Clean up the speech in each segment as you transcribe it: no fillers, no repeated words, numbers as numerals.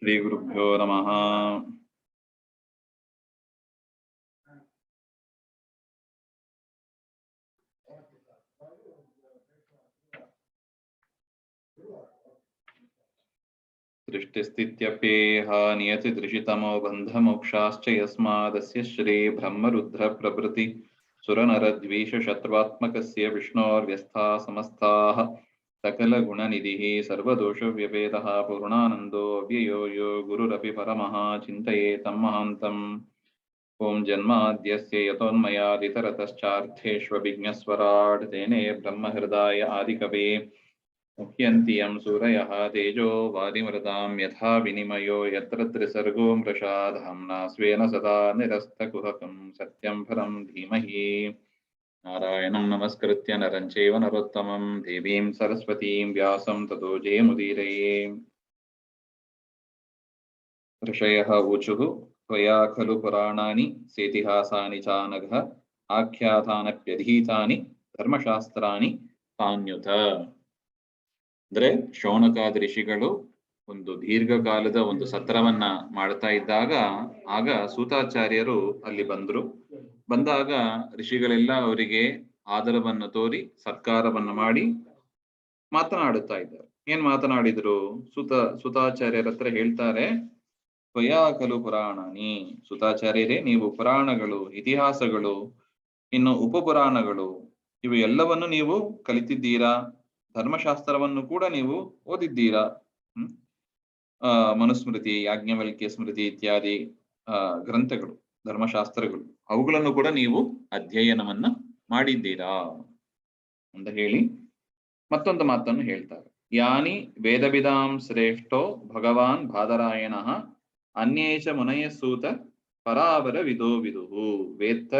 ಶ್ರೀ ಗುರುಭ್ಯೋ ನಮಃ. ಸೃಷ್ಟಿಸ್ಥಿತ್ಯಪ್ಯೇಹ ನಿಯತಿ ದೃಶಿತಮೋ ಬಂಧಮೋಕ್ಷಾಶ್ಚ ಯಸ್ಮಾದಸ್ಯ ಶ್ರೀ ಬ್ರಹ್ಮರುದ್ರ ಪ್ರಭೃತಿ ಸುರನರದ್ವೀಷ ಶತ್ರುವಾತ್ಮಕಸ್ಯ ವಿಷ್ಣೋರ್ವ್ಯಸ್ಥಾ ಸಮಸ್ತಾಃ ಸಕಲ ಗುಣನಿಧಿಃ ಸರ್ವದೋಷವ್ಯಪೇದಃ ಪೂರ್ಣಾನಂದೋ ಅವ್ಯಯೋ ಯೋ ಗುರುರಪಿ ಪರಮಃ ಚಿಂತಯೇತಂ ಮಹಾಂತಂ. ಓಂ ಜನ್ಮಾದ್ಯಸ್ಯ ಯತೋನ್ಮಯಾದಿತರತಶ್ಚಾರ್ಥೇಷ್ವಭಿಜ್ಞಸ್ವರಾಟ್ ತೇನೇ ಬ್ರಹ್ಮಹೃದಾಯ ಆದಿಕವೇ ಮುಹ್ಯಂತಿ ಯಂ ಸೂರಯಃ ತೇಜೋ ವಾರಿಮೃತಾಂ ಯಥಾ ವಿನಿಮಯೋ ಯತ್ರ ತ್ರಿಸರ್ಗೋ ಮೃಷಾ ಧಾಮ್ನಾ ಸ್ವೇನ ಸದಾ ನಿರಸ್ತಕುಹಕಂ ಸತ್ಯಂ ಪರಂ ಧೀಮಹಿ. ನಾರಾಯಣಂ ನಮಸ್ಕೃತ್ಯ ನರಂ ಚೈವ ನರೋತ್ತಮಂ ದೇವೀಂ ಸರಸ್ವತೀಂ ವ್ಯಾಸಂ ತತೋ ಜಯಮುದೀರಯೇ. ಋಷಯಃ ಊಚುಃ ತ್ವಯಾ ಖಲು ಪುರಾಣಾನಿ ಸೇತಿಹಾಸಾನಿ ಚಾನಘ ಆಖ್ಯಾತಾನಪ್ಯಧೀತಾನಿ ಧರ್ಮಶಾಸ್ತ್ರಾಣಿ ತಾನ್ಯುತ. ಅಂದ್ರೆ ಶೌನಕಾದಿ ಋಷಿಗಳು ಒಂದು ದೀರ್ಘಕಾಲದ ಒಂದು ಸತ್ರವನ್ನ ಮಾಡ್ತಾ ಇದ್ದಾಗ ಆಗ ಸೂತಾಚಾರ್ಯರು ಅಲ್ಲಿ ಬಂದಾಗ ಋಷಿಗಳೆಲ್ಲ ಅವರಿಗೆ ಆದರವನ್ನು ತೋರಿ ಸತ್ಕಾರವನ್ನು ಮಾಡಿ ಮಾತನಾಡುತ್ತಾ ಇದ್ದಾರೆ. ಏನ್ ಮಾತನಾಡಿದ್ರು? ಸುತಾಚಾರ್ಯರ ಹತ್ರ ಹೇಳ್ತಾರೆ, ತ್ವಯಾ ಖಲು ಪುರಾಣಾನಿ, ಸುತಾಚಾರ್ಯರೇ ನೀವು ಪುರಾಣಗಳು, ಇತಿಹಾಸಗಳು, ಇನ್ನು ಉಪಪುರಾಣಗಳು ಇವು ಎಲ್ಲವನ್ನು ನೀವು ಕಲಿತಿದ್ದೀರಾ, ಧರ್ಮಶಾಸ್ತ್ರವನ್ನು ಕೂಡ ನೀವು ಓದಿದ್ದೀರಾ. ಮನುಸ್ಮೃತಿ, ಯಾಜ್ಞವಲ್ಕ್ಯ ಸ್ಮೃತಿ ಇತ್ಯಾದಿ ಗ್ರಂಥಗಳು, ಧರ್ಮಶಾಸ್ತ್ರಗಳು, ಅವುಗಳನ್ನು ಕೂಡ ನೀವು ಅಧ್ಯಯನವನ್ನ ಮಾಡಿದ್ದೀರಾ ಅಂತ ಹೇಳಿ ಮತ್ತೊಂದು ಮಾತನ್ನು ಹೇಳ್ತಾರೆ. ಯಾನಿ ವೇದವಿದಾಂ ಶ್ರೇಷ್ಠೋ ಭಗವಾನ್ ಬಾದರಾಯಣಃ ಅನ್ಯೇಚ ಮುನಯ ಸೂತ ಪರಾವರ ವಿದೋ ವಿದುಹು ವೇತ್ತ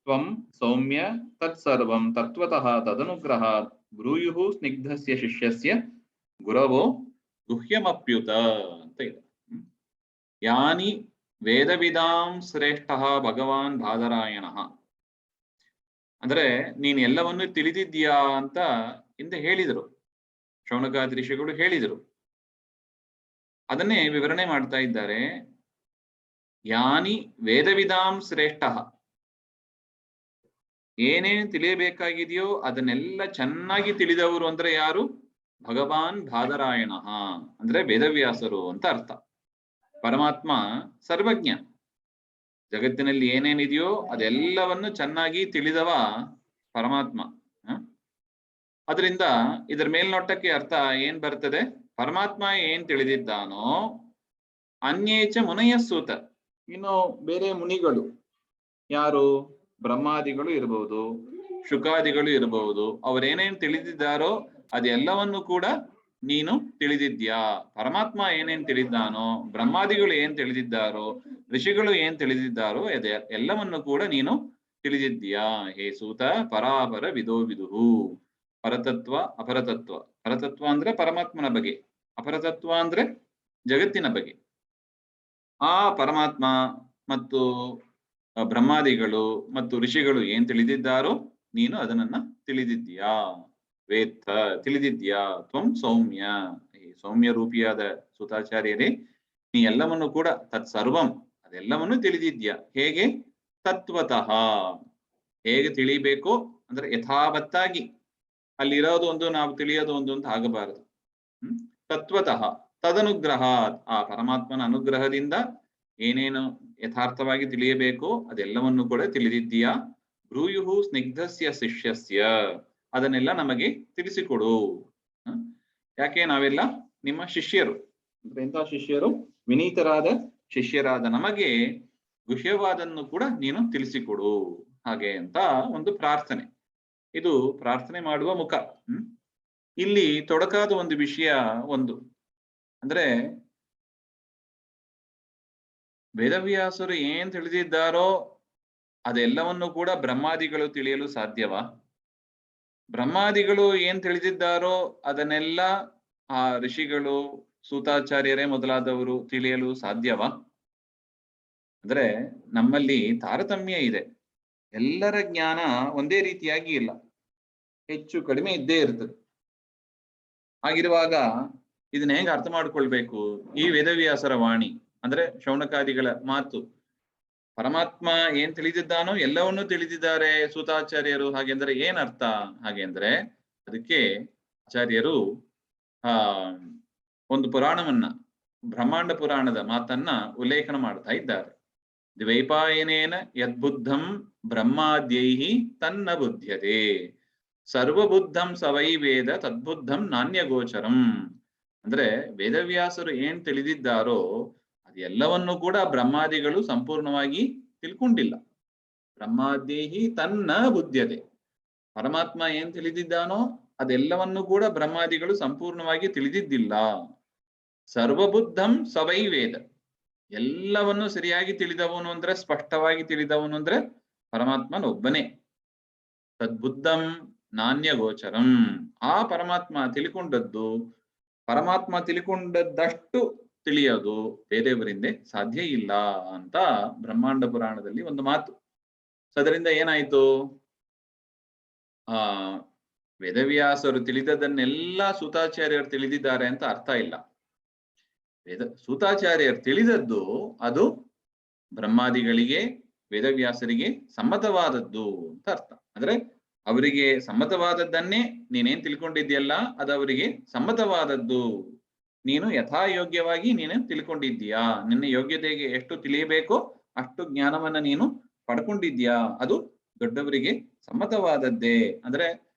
ತ್ವಂ ಸೌಮ್ಯ ತತ್ಸರ್ವಂ ತತ್ವತಃ ತದನುಗ್ರಹಾತ್ ಬ್ರೂಯುಹು ಸ್ನಿಗ್ಧಸ್ಯ ಶಿಷ್ಯಸ್ಯ ಗುರವೋ ಗುಹ್ಯಮಪ್ಯುತ ಅಂತ ಇದೆ. ಯಾನಿ ವೇದವಿದಾಂ ಶ್ರೇಷ್ಠ ಭಗವಾನ್ ಬಾದರಾಯಣಃ ಅಂದ್ರೆ ನೀನ್ ಎಲ್ಲವನ್ನು ತಿಳಿದಿದ್ದೀಯಾ ಅಂತ ಹಿಂದೆ ಹೇಳಿದರು, ಶೌನಕಾದಿ ಋಷಿಗಳು ಹೇಳಿದರು. ಅದನ್ನೇ ವಿವರಣೆ ಮಾಡ್ತಾ ಇದ್ದಾರೆ. ಯಾನಿ ವೇದವಿದಾಂ ಶ್ರೇಷ್ಠ, ಏನೇನು ತಿಳಿಯಬೇಕಾಗಿದೆಯೋ ಅದನ್ನೆಲ್ಲ ಚೆನ್ನಾಗಿ ತಿಳಿದವರು ಅಂದ್ರೆ ಯಾರು? ಭಗವಾನ್ ಬಾದರಾಯಣ ಅಂದ್ರೆ ವೇದವ್ಯಾಸರು ಅಂತ ಅರ್ಥ. ಪರಮಾತ್ಮ ಸರ್ವಜ್ಞ, ಜಗತ್ತಿನಲ್ಲಿ ಏನೇನಿದೆಯೋ ಅದೆಲ್ಲವನ್ನು ಚೆನ್ನಾಗಿ ತಿಳಿದವ ಪರಮಾತ್ಮ. ಅದರಿಂದ ಇದರ ಮೇಲ್ನೋಟಕ್ಕೆ ಅರ್ಥ ಏನ್ ಬರ್ತದೆ? ಪರಮಾತ್ಮ ಏನ್ ತಿಳಿದಿದ್ದಾನೋ ಅನ್ಯೇಚ ಮುನಯ ಸೂತ, ಇನ್ನು ಬೇರೆ ಮುನಿಗಳು, ಯಾರು? ಬ್ರಹ್ಮಾದಿಗಳು ಇರಬಹುದು, ಶುಕಾದಿಗಳು ಇರಬಹುದು, ಅವರೇನೇನ್ ತಿಳಿದಿದ್ದಾರೋ ಅದೆಲ್ಲವನ್ನು ಕೂಡ ನೀನು ತಿಳಿದಿದ್ಯಾ. ಪರಮಾತ್ಮ ಏನೇನ್ ತಿಳಿದ್ದಾನೋ, ಬ್ರಹ್ಮಾದಿಗಳು ಏನ್ ತಿಳಿದಿದ್ದಾರೋ, ಋಷಿಗಳು ಏನ್ ತಿಳಿದಿದ್ದಾರೋ ಎಲ್ಲವನ್ನು ಕೂಡ ನೀನು ತಿಳಿದಿದ್ಯಾ ಹೇ ಸೂತ. ಪರಾಪರ ವಿದೋ ವಿದುಹು, ಪರತತ್ವ ಅಪರತತ್ವ. ಪರತತ್ವ ಅಂದ್ರೆ ಪರಮಾತ್ಮನ ಬಗ್ಗೆ, ಅಪರತತ್ವ ಅಂದ್ರೆ ಜಗತ್ತಿನ ಬಗ್ಗೆ. ಆ ಪರಮಾತ್ಮ ಮತ್ತು ಬ್ರಹ್ಮಾದಿಗಳು ಮತ್ತು ಋಷಿಗಳು ಏನ್ ತಿಳಿದಿದ್ದಾರೋ ನೀನು ಅದನ್ನ ತಿಳಿದಿದ್ಯಾ. ವೇತ್ತ ತಿಳಿದಿದ್ಯಾ. ತ್ವಂ ಸೌಮ್ಯ, ಸೌಮ್ಯ ರೂಪಿಯಾದ ಸುತಾಚಾರ್ಯರೇ ನೀ ಎಲ್ಲವನ್ನು ಕೂಡ ತತ್ಸರ್ವಂ ಅದೆಲ್ಲವನ್ನು ತಿಳಿದಿದ್ಯಾ. ಹೇಗೆ? ತತ್ವತಃ, ಹೇಗೆ ತಿಳಿಬೇಕು ಅಂದ್ರೆ ಯಥಾವತ್ತಾಗಿ, ಅಲ್ಲಿರೋದು ಒಂದು ನಾವು ತಿಳಿಯೋದು ಒಂದು ಅಂತ ಆಗಬಾರದು. ತತ್ವತಃ ತದನುಗ್ರಹ, ಆ ಪರಮಾತ್ಮನ ಅನುಗ್ರಹದಿಂದ ಏನೇನು ಯಥಾರ್ಥವಾಗಿ ತಿಳಿಯಬೇಕು ಅದೆಲ್ಲವನ್ನು ಕೂಡ ತಿಳಿದಿದ್ದೀಯಾ. ಬ್ರೂಯುಹು ಸ್ನಿಗ್ಧಸ್ಯ ಶಿಷ್ಯಸ್ಯ, ಅದನ್ನೆಲ್ಲ ನಮಗೆ ತಿಳಿಸಿಕೊಡು. ಯಾಕೆ? ನಾವೆಲ್ಲ ನಿಮ್ಮ ಶಿಷ್ಯರು. ಎಂಥ ಶಿಷ್ಯರು? ವಿನೀತರಾದ ಶಿಷ್ಯರಾದ ನಮಗೆ ಗುಹ್ಯವಾದನ್ನು ಕೂಡ ನೀನು ತಿಳಿಸಿಕೊಡು ಹಾಗೆ ಅಂತ ಒಂದು ಪ್ರಾರ್ಥನೆ. ಇದು ಪ್ರಾರ್ಥನೆ ಮಾಡುವ ಮುಖ. ಇಲ್ಲಿ ತೊಡಕಾದ ಒಂದು ವಿಷಯ ಅಂದ್ರೆ ವೇದವ್ಯಾಸರು ಏನ್ ತಿಳಿದಿದ್ದಾರೋ ಅದೆಲ್ಲವನ್ನು ಕೂಡ ಬ್ರಹ್ಮಾದಿಗಳು ತಿಳಿಯಲು ಸಾಧ್ಯವಾ? ಬ್ರಹ್ಮಾದಿಗಳು ಏನ್ ತಿಳಿದಿದ್ದಾರೋ ಅದನ್ನೆಲ್ಲ ಆ ಋಷಿಗಳು, ಸೂತಾಚಾರ್ಯರೇ ಮೊದಲಾದವರು ತಿಳಿಯಲು ಸಾಧ್ಯವಾ? ಅಂದ್ರೆ ನಮ್ಮಲ್ಲಿ ತಾರತಮ್ಯ ಇದೆ. ಎಲ್ಲರ ಜ್ಞಾನ ಒಂದೇ ರೀತಿಯಾಗಿ ಇಲ್ಲ, ಹೆಚ್ಚು ಕಡಿಮೆ ಇದ್ದೇ ಇರ್ತದೆ. ಹಾಗಿರುವಾಗ ಇದನ್ನ ಹೇಗೆ ಅರ್ಥ ಮಾಡ್ಕೊಳ್ಬೇಕು? ಈ ವೇದವ್ಯಾಸರ ವಾಣಿ ಅಂದ್ರೆ ಶೌನಕಾದಿಗಳ ಮಾತು, ಪರಮಾತ್ಮ ಏನ್ ತಿಳಿದಿದ್ದಾನೋ ಎಲ್ಲವನ್ನೂ ತಿಳಿದಿದ್ದಾರೆ ಸೂತಾಚಾರ್ಯರು. ಹಾಗೆಂದ್ರೆ ಏನ್ ಅರ್ಥ? ಹಾಗೆಂದ್ರೆ ಅದಕ್ಕೆ ಆಚಾರ್ಯರು ಆ ಒಂದು ಪುರಾಣವನ್ನ, ಬ್ರಹ್ಮಾಂಡ ಪುರಾಣದ ಮಾತನ್ನ ಉಲ್ಲೇಖನ ಮಾಡ್ತಾ ಇದ್ದಾರೆ. ದ್ವೈಪಾಯನೇನ ಯದ್ಬುದ್ಧಂ ಬ್ರಹ್ಮಾದ್ಯೈಹಿ ತನ್ನ ಬುದ್ಧ್ಯತೆ ಸರ್ವಬುದ್ಧಂ ಸವೈ ವೇದ ತದ್ಬುದ್ಧಂ ನಾಣ್ಯಗೋಚರಂ. ಅಂದ್ರೆ ವೇದವ್ಯಾಸರು ಏನ್ ತಿಳಿದಿದ್ದಾರೋ ಅದೆಲ್ಲವನ್ನು ಕೂಡ ಬ್ರಹ್ಮಾದಿಗಳು ಸಂಪೂರ್ಣವಾಗಿ ತಿಳ್ಕೊಂಡಿಲ್ಲ. ಬ್ರಹ್ಮಾದ್ಯೈಹಿ ತನ್ನ ಬುದ್ಧ್ಯತೆ, ಪರಮಾತ್ಮ ಏನ್ ತಿಳಿದಿದ್ದಾನೋ ಅದೆಲ್ಲವನ್ನು ಕೂಡ ಬ್ರಹ್ಮಾದಿಗಳು ಸಂಪೂರ್ಣವಾಗಿ ತಿಳಿದಿದ್ದಿಲ್ಲ. ಸರ್ವಬುದ್ಧಂ ಸವೈ ವೇದ, ಎಲ್ಲವನ್ನು ಸರಿಯಾಗಿ ತಿಳಿದವನು ಅಂದ್ರೆ, ಸ್ಪಷ್ಟವಾಗಿ ತಿಳಿದವನು ಅಂದ್ರೆ ಪರಮಾತ್ಮನೊಬ್ಬನೇ. ತದ್ಬುದ್ಧಂ ನಾಣ್ಯ ಗೋಚರಂ, ಆ ಪರಮಾತ್ಮ ತಿಳ್ಕೊಂಡದ್ದು, ಪರಮಾತ್ಮ ತಿಳ್ಕೊಂಡದ್ದಷ್ಟು ತಿಳಿಯೋದು ಬೇರೆಯವರಿಂದ ಸಾಧ್ಯ ಇಲ್ಲ ಅಂತ ಬ್ರಹ್ಮಾಂಡ ಪುರಾಣದಲ್ಲಿ ಒಂದು ಮಾತು. ಸೊ ಅದರಿಂದ ಏನಾಯ್ತು? ವೇದವ್ಯಾಸರು ತಿಳಿದದನ್ನೆಲ್ಲ ಸೂತಾಚಾರ್ಯರು ತಿಳಿದಿದ್ದಾರೆ ಅಂತ ಅರ್ಥ ಇಲ್ಲ. ಸೂತಾಚಾರ್ಯರು ತಿಳಿದದ್ದು ಅದು ಬ್ರಹ್ಮಾದಿಗಳಿಗೆ, ವೇದವ್ಯಾಸರಿಗೆ ಸಮ್ಮತವಾದದ್ದು ಅಂತ ಅರ್ಥ. ಅಂದ್ರೆ ಅವರಿಗೆ ಸಮ್ಮತವಾದದ್ದನ್ನೇ ನೀನೇನ್ ತಿಳ್ಕೊಂಡಿದ್ಯಲ್ಲ ಅದು ಅವರಿಗೆ ಸಮ್ಮತವಾದದ್ದು. ನೀನು ಯಥಾಯೋಗ್ಯವಾಗಿ ನೀನು ತಿಳ್ಕೊಂಡಿದ್ದೀಯಾ, ನಿನ್ನ ಯೋಗ್ಯತೆಗೆ ಎಷ್ಟು ತಿಳಿಯಬೇಕೋ ಅಷ್ಟು ಜ್ಞಾನವನ್ನ ನೀನು ಪಡ್ಕೊಂಡಿದ್ಯಾ, ಅದು ದೊಡ್ಡವರಿಗೆ ಸಮ್ಮತವಾದದ್ದೇ. ಅಂದ್ರೆ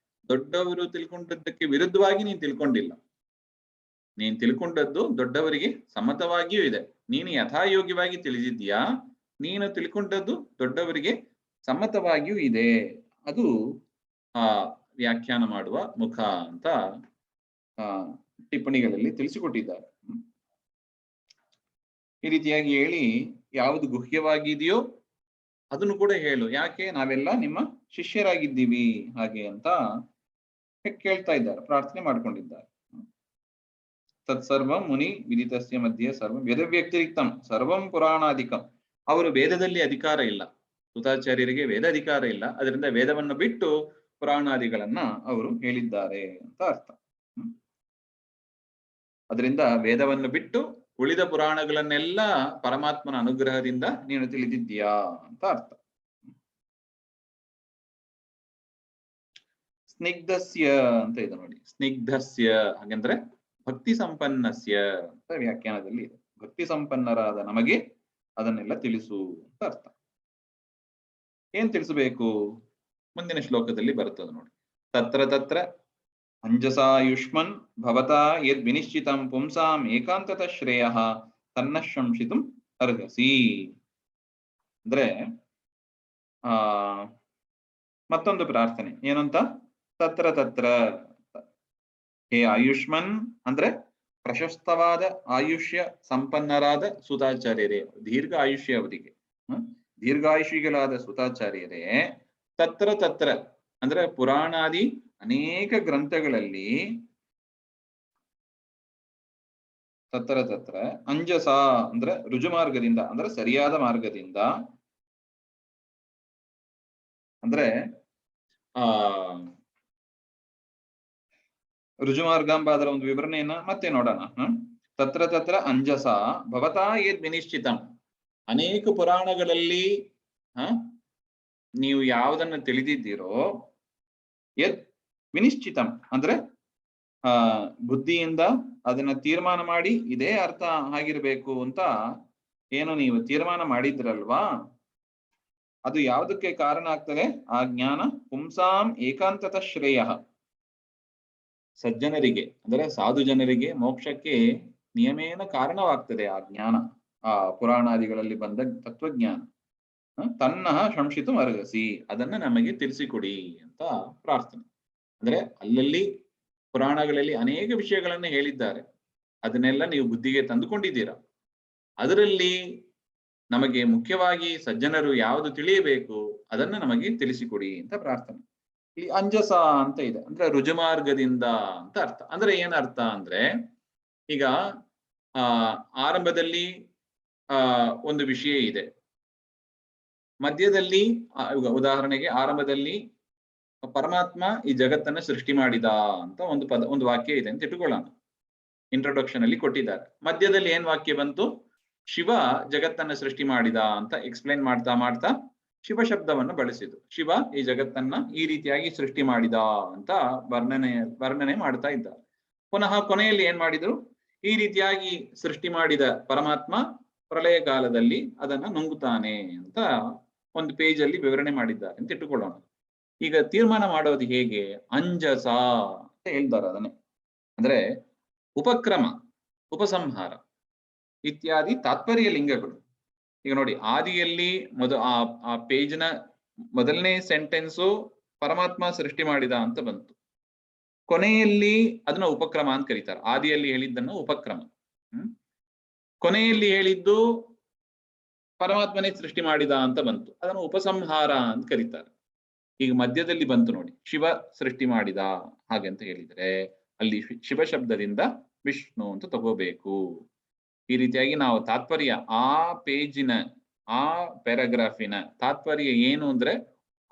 ದೊಡ್ಡವರು ತಿಳ್ಕೊಂಡದ್ದಕ್ಕೆ ವಿರುದ್ಧವಾಗಿ ನೀನ್ ತಿಳ್ಕೊಂಡಿಲ್ಲ. ನೀನ್ ತಿಳ್ಕೊಂಡದ್ದು ದೊಡ್ಡವರಿಗೆ ಸಮ್ಮತವಾಗಿಯೂ ಇದೆ. ನೀನು ಯಥಾಯೋಗ್ಯವಾಗಿ ತಿಳಿದಿದ್ಯಾ, ನೀನು ತಿಳ್ಕೊಂಡದ್ದು ದೊಡ್ಡವರಿಗೆ ಸಮ್ಮತವಾಗಿಯೂ ಇದೆ. ಅದು ವ್ಯಾಖ್ಯಾನ ಮಾಡುವ ಮುಖ ಅಂತ ಟಿಪ್ಪಣಿಗಳಲ್ಲಿ ತಿಳಿಸಿಕೊಟ್ಟಿದ್ದಾರೆ. ಈ ರೀತಿಯಾಗಿ ಹೇಳಿ ಯಾವುದು ಗುಹ್ಯವಾಗಿದೆಯೋ ಅದನ್ನು ಕೂಡ ಹೇಳು, ಯಾಕೆ ನಾವೆಲ್ಲ ನಿಮ್ಮ ಶಿಷ್ಯರಾಗಿದ್ದೀವಿ ಹಾಗೆ ಅಂತ ಕೇಳ್ತಾ ಇದ್ದಾರೆ, ಪ್ರಾರ್ಥನೆ ಮಾಡ್ಕೊಂಡಿದ್ದಾರೆ. ತತ್ಸರ್ವಂ ಮುನಿ ವಿದಿತಸ್ಯ ಮಧ್ಯೆ ಸರ್ವಂ ವೇದ ವ್ಯತಿರಿಕ್ತಂ ಸರ್ವಂ ಪುರಾಣಾಧಿಕಂ. ಅವರು ವೇದದಲ್ಲಿ ಅಧಿಕಾರ ಇಲ್ಲ, ಸುತಾಚಾರ್ಯರಿಗೆ ವೇದ ಅಧಿಕಾರ ಇಲ್ಲ, ಅದರಿಂದ ವೇದವನ್ನು ಬಿಟ್ಟು ಪುರಾಣಾದಿಗಳನ್ನ ಅವರು ಹೇಳಿದ್ದಾರೆ ಅಂತ ಅರ್ಥ. ಅದರಿಂದ ವೇದವನ್ನು ಬಿಟ್ಟು ಉಳಿದ ಪುರಾಣಗಳನ್ನೆಲ್ಲ ಪರಮಾತ್ಮನ ಅನುಗ್ರಹದಿಂದ ನೀನು ತಿಳಿದಿದ್ದೀಯಾ ಅಂತ ಅರ್ಥ. ಸ್ನಿಗ್ಧಸ್ಯ ಅಂತ ಇದೆ ನೋಡಿ, ಸ್ನಿಗ್ಧಸ್ಯ ಹಾಗಂದ್ರೆ ಭಕ್ತಿ ಸಂಪನ್ನಸ್ಯ ಅಂತ ವ್ಯಾಖ್ಯಾನದಲ್ಲಿ ಇದೆ. ಭಕ್ತಿ ಸಂಪನ್ನರಾದ ನಮಗೆ ಅದನ್ನೆಲ್ಲ ತಿಳಿಸು ಅಂತ ಅರ್ಥ. ಏನ್ ತಿಳಿಸಬೇಕು? ಮುಂದಿನ ಶ್ಲೋಕದಲ್ಲಿ ಬರುತ್ತದೆ ನೋಡಿ. ತತ್ರ ತತ್ರ ಅಂಜಸಾಯುಷ್ಮನ್ ಭವತಾ ಯದ್ ವಿನಿಶ್ಚಿತಂ ಪುಂಸಾಂ ಏಕಾಂತತ ಶ್ರೇಯಃ ತನ್ನ ಶಂಸಿತುಂ ಅರ್ಹಸಿ. ಅಂದ್ರೆ ಮತ್ತೊಂದು ಪ್ರಾರ್ಥನೆ ಏನಂತ? ತತ್ರ ತತ್ರ, ಹೇ ಆಯುಷ್ಮನ್ ಅಂದ್ರೆ ಪ್ರಶಸ್ತವಾದ ಆಯುಷ್ಯ ಸಂಪನ್ನರಾದ ಸುತಾಚಾರ್ಯರೇ, ದೀರ್ಘ ಆಯುಷ್ಯ ಅವಧಿಗೆ ದೀರ್ಘಾಯುಷಿಗಳಾದ ಸುತಾಚಾರ್ಯರೇ, ತತ್ರ ತತ್ರ ಅಂದ್ರೆ ಪುರಾಣಾದಿ ಅನೇಕ ಗ್ರಂಥಗಳಲ್ಲಿ, ತತ್ರ ತತ್ರ ಅಂಜಸ ಅಂದ್ರೆ ರುಜುಮಾರ್ಗದಿಂದ ಅಂದ್ರೆ ಸರಿಯಾದ ಮಾರ್ಗದಿಂದ, ಅಂದ್ರೆ ರುಜುಮಾರ್ಗಾಂಬ ಅದರ ಒಂದು ವಿವರಣೆಯನ್ನ ಮತ್ತೆ ನೋಡೋಣ. ತತ್ರ ತತ್ರ ಅಂಜಸ ಭವತಾ ಯದ್ ವಿನಿಶ್ಚಿತಂ, ಅನೇಕ ಪುರಾಣಗಳಲ್ಲಿ ನೀವು ಯಾವುದನ್ನ ತಿಳಿದಿದ್ದೀರೋ, ಯದ್ ವಿನಿಶ್ಚಿತಂ ಅಂದ್ರೆ ಬುದ್ಧಿಯಿಂದ ಅದನ್ನ ತೀರ್ಮಾನ ಮಾಡಿ ಇದೇ ಅರ್ಥ ಆಗಿರ್ಬೇಕು ಅಂತ ಏನು ನೀವು ತೀರ್ಮಾನ ಮಾಡಿದ್ರಲ್ವಾ, ಅದು ಯಾವುದಕ್ಕೆ ಕಾರಣ ಆಗ್ತದೆ? ಆ ಜ್ಞಾನ ಪುಂಸಾಂ ಏಕಾಂತತ ಶ್ರೇಯ, ಸಜ್ಜನರಿಗೆ ಅಂದ್ರೆ ಸಾಧು ಜನರಿಗೆ ಮೋಕ್ಷಕ್ಕೆ ನಿಯಮೇನ ಕಾರಣವಾಗ್ತದೆ ಆ ಜ್ಞಾನ, ಆ ಪುರಾಣಾದಿಗಳಲ್ಲಿ ಬಂದ ತತ್ವಜ್ಞಾನ. ತನ್ನ ಶಂಸಿತು ಅರ್ಹಸಿ, ಅದನ್ನ ನಮಗೆ ತಿಳಿಸಿಕೊಡಿ ಅಂತ ಪ್ರಾರ್ಥನೆ. ಅಂದ್ರೆ ಅಲ್ಲಲ್ಲಿ ಪುರಾಣಗಳಲ್ಲಿ ಅನೇಕ ವಿಷಯಗಳನ್ನ ಹೇಳಿದ್ದಾರೆ, ಅದನ್ನೆಲ್ಲ ನೀವು ಬುದ್ಧಿಗೆ ತಂದುಕೊಂಡಿದ್ದೀರಾ. ಅದರಲ್ಲಿ ನಮಗೆ ಮುಖ್ಯವಾಗಿ ಸಜ್ಜನರು ಯಾವುದು ತಿಳಿಯಬೇಕು ಅದನ್ನ ನಮಗೆ ತಿಳಿಸಿಕೊಡಿ ಅಂತ ಪ್ರಾರ್ಥನೆ. ಇಲ್ಲಿ ಅಂಜಸ ಅಂತ ಇದೆ ಅಂದ್ರೆ ರುಜುಮಾರ್ಗದಿಂದ ಅಂತ ಅರ್ಥ. ಅಂದ್ರೆ ಏನ್ ಅರ್ಥ ಅಂದ್ರೆ, ಈಗ ಆರಂಭದಲ್ಲಿ ಒಂದು ವಿಷಯ ಇದೆ, ಮಧ್ಯದಲ್ಲಿ ಉದಾಹರಣೆಗೆ ಆರಂಭದಲ್ಲಿ ಪರಮಾತ್ಮ ಈ ಜಗತ್ತನ್ನ ಸೃಷ್ಟಿ ಮಾಡಿದ ಅಂತ ಒಂದು ವಾಕ್ಯ ಇದೆ ಅಂತ ಇಟ್ಟುಕೊಳ್ಳೋಣ. ಇಂಟ್ರೊಡಕ್ಷನ್ ಅಲ್ಲಿ ಕೊಟ್ಟಿದ್ದಾರೆ. ಮಧ್ಯದಲ್ಲಿ ಏನ್ ವಾಕ್ಯ ಬಂತು? ಶಿವ ಜಗತ್ತನ್ನ ಸೃಷ್ಟಿ ಮಾಡಿದ ಅಂತ ಎಕ್ಸ್ಪ್ಲೈನ್ ಮಾಡ್ತಾ ಮಾಡ್ತಾ ಶಿವ ಶಬ್ದವನ್ನು ಬಳಸಿದ್ರು. ಶಿವ ಈ ಜಗತ್ತನ್ನ ಈ ರೀತಿಯಾಗಿ ಸೃಷ್ಟಿ ಮಾಡಿದ ಅಂತ ವರ್ಣನೆ ಮಾಡ್ತಾ ಇದ್ದಾರೆ. ಪುನಃ ಕೊನೆಯಲ್ಲಿ ಏನ್ ಮಾಡಿದ್ರು? ಈ ರೀತಿಯಾಗಿ ಸೃಷ್ಟಿ ಮಾಡಿದ ಪರಮಾತ್ಮ ಪ್ರಳಯ ಕಾಲದಲ್ಲಿ ಅದನ್ನ ನುಂಗುತ್ತಾನೆ ಅಂತ ಒಂದು ಪೇಜ್ ಅಲ್ಲಿ ವಿವರಣೆ ಮಾಡಿದ್ದಾರೆ ಅಂತ ಇಟ್ಟುಕೊಳ್ಳೋಣ. ಈಗ ತೀರ್ಮಾನ ಮಾಡೋದು ಹೇಗೆ? ಅಂಜಸ ಅಂತ ಹೇಳ್ತಾರೆ ಅದನ್ನೇ. ಅಂದ್ರೆ ಉಪಕ್ರಮ, ಉಪಸಂಹಾರ ಇತ್ಯಾದಿ ತಾತ್ಪರ್ಯ ಲಿಂಗಗಳು. ಈಗ ನೋಡಿ, ಆದಿಯಲ್ಲಿ ಆ ಪೇಜ್ನ ಮೊದಲನೇ ಸೆಂಟೆನ್ಸು ಪರಮಾತ್ಮ ಸೃಷ್ಟಿ ಮಾಡಿದ ಅಂತ ಬಂತು. ಕೊನೆಯಲ್ಲಿ ಅದನ್ನ ಉಪಕ್ರಮ ಅಂತ ಕರೀತಾರೆ. ಆದಿಯಲ್ಲಿ ಹೇಳಿದ್ದನ್ನು ಉಪಕ್ರಮ, ಕೊನೆಯಲ್ಲಿ ಹೇಳಿದ್ದು ಪರಮಾತ್ಮನೇ ಸೃಷ್ಟಿ ಮಾಡಿದ ಅಂತ ಬಂತು, ಅದನ್ನು ಉಪಸಂಹಾರ ಅಂತ ಕರೀತಾರೆ. ಈಗ ಮಧ್ಯದಲ್ಲಿ ಬಂತು ನೋಡಿ, ಶಿವ ಸೃಷ್ಟಿ ಮಾಡಿದ ಹಾಗೆ ಅಂತ ಹೇಳಿದ್ರೆ ಅಲ್ಲಿ ಶಿವ ಶಬ್ದದಿಂದ ವಿಷ್ಣು ಅಂತ ತಗೋಬೇಕು. ಈ ರೀತಿಯಾಗಿ ನಾವು ತಾತ್ಪರ್ಯ, ಆ ಪೇಜಿನ ಆ ಪ್ಯಾರಾಗ್ರಾಫಿನ ತಾತ್ಪರ್ಯ ಏನು ಅಂದ್ರೆ